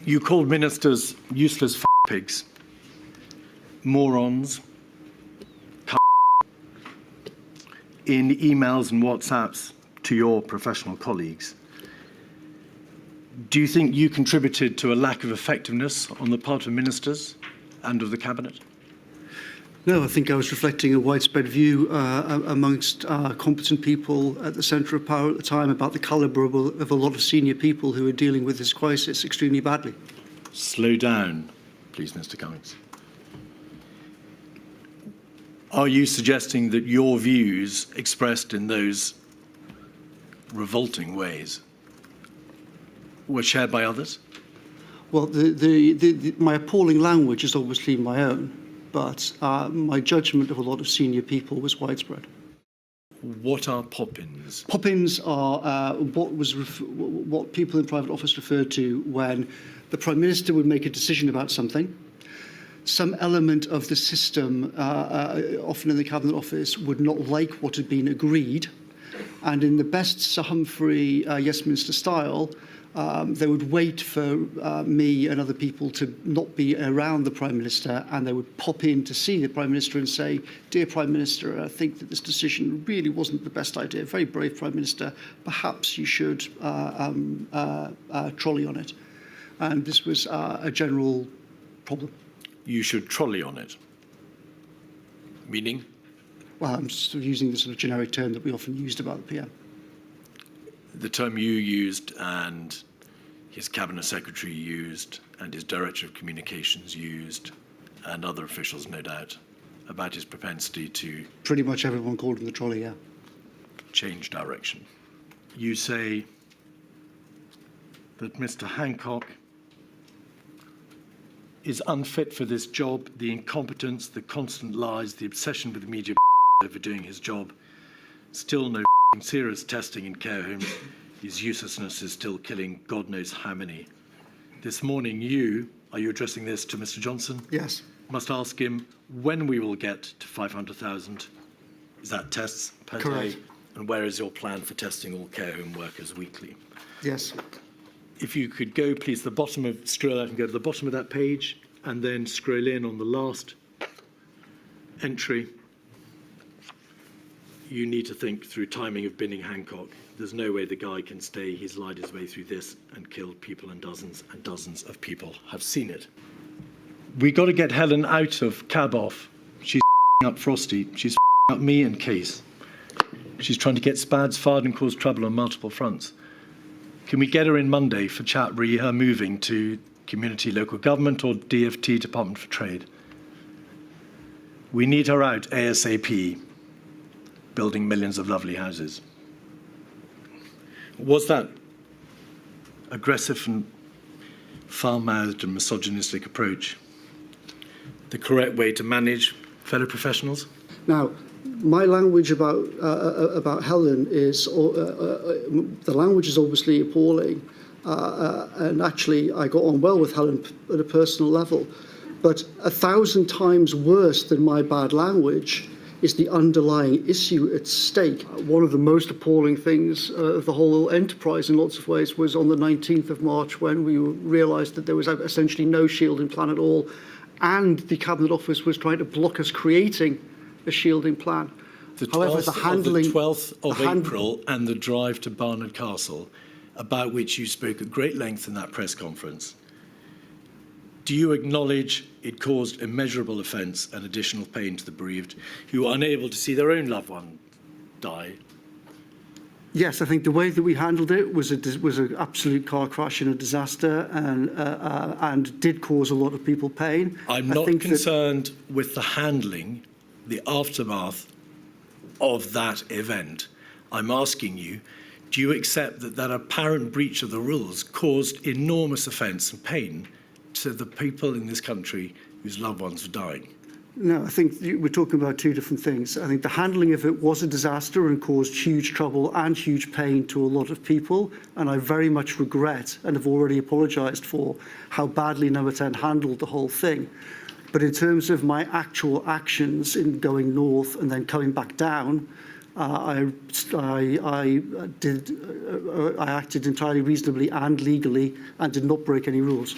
You called ministers useless pigs, morons, in emails and WhatsApps to your professional colleagues. Do you think you contributed to a lack of effectiveness on the part of ministers and of the Cabinet? No, I think I was reflecting a widespread view amongst competent people at the centre of power at the time about the calibre of a lot of senior people who are dealing with this crisis extremely badly. Slow down, please, Mr. Cummings. Are you suggesting that your views expressed in those revolting ways were shared by others? Well, my appalling language is obviously my own, but my judgment of a lot of senior people was widespread. What are pop-ins? Pop-ins are what people in private office referred to when the Prime Minister would make a decision about something. Some element of the system, often in the Cabinet Office, would not like what had been agreed. And in the best Sir Humphrey Westminster style, they would wait for me and other people to not be around the Prime Minister, and they would pop in to see the Prime Minister and say, "Dear Prime Minister, I think that this decision really wasn't the best idea. Very brave Prime Minister. Perhaps you should trolley on it." And this was a general problem. You should trolley on it. Meaning? Well, I'm just using the sort of generic term that we often used about the PM. The term you used and his Cabinet Secretary used and his Director of Communications used and other officials, no doubt, about his propensity to... Pretty much everyone called him the trolley, yeah. ...change direction. You say that Mr. Hancock is unfit for this job, the incompetence, the constant lies, the obsession with the media over doing his job, still no serious testing in care homes. His uselessness is still killing God knows how many. This morning are you addressing this to Mr. Johnson? Yes. Must ask him when we will get to 500,000. Is that tests per Correct. day? And where is your plan for testing all care home workers weekly? Yes. If you could go, please, scroll out and go to the bottom of that page, and then scroll in on the last entry. You need to think through timing of binning Hancock. There's no way the guy can stay. He's lied his way through this and killed people, and dozens of people have seen it. We got to get Helen out of cab off. She's up Frosty. She's up me and Case. She's trying to get spads fired and cause trouble on multiple fronts. Can we get her in Monday for chat re her moving to community local government or DFT, Department for Trade? We need her out ASAP, building millions of lovely houses. Was that aggressive and foul-mouthed and misogynistic approach the correct way to manage fellow professionals? Now, my language about Helen is, the language is obviously appalling, and actually I got on well with Helen at a personal level, but 1,000 times worse than my bad language is the underlying issue at stake. One of the most appalling things of the whole enterprise in lots of ways was on the 19th of March when we realised that there was essentially no shielding plan at all, and the Cabinet Office was trying to block us creating a shielding plan. However, the 12th of April and the drive to Barnard Castle, about which you spoke at great length in that press conference, do you acknowledge it caused immeasurable offence and additional pain to the bereaved who were unable to see their own loved one die? Yes, I think the way that we handled it was an absolute car crash and a disaster, and did cause a lot of people pain. I'm not concerned with the handling, the aftermath of that event. I'm asking you, do you accept that that apparent breach of the rules caused enormous offence and pain to the people in this country whose loved ones were dying? No, I think we're talking about two different things. I think the handling of it was a disaster and caused huge trouble and huge pain to a lot of people, and I very much regret and have already apologised for how badly Number 10 handled the whole thing. But in terms of my actual actions in going north and then coming back down, I acted entirely reasonably and legally and did not break any rules.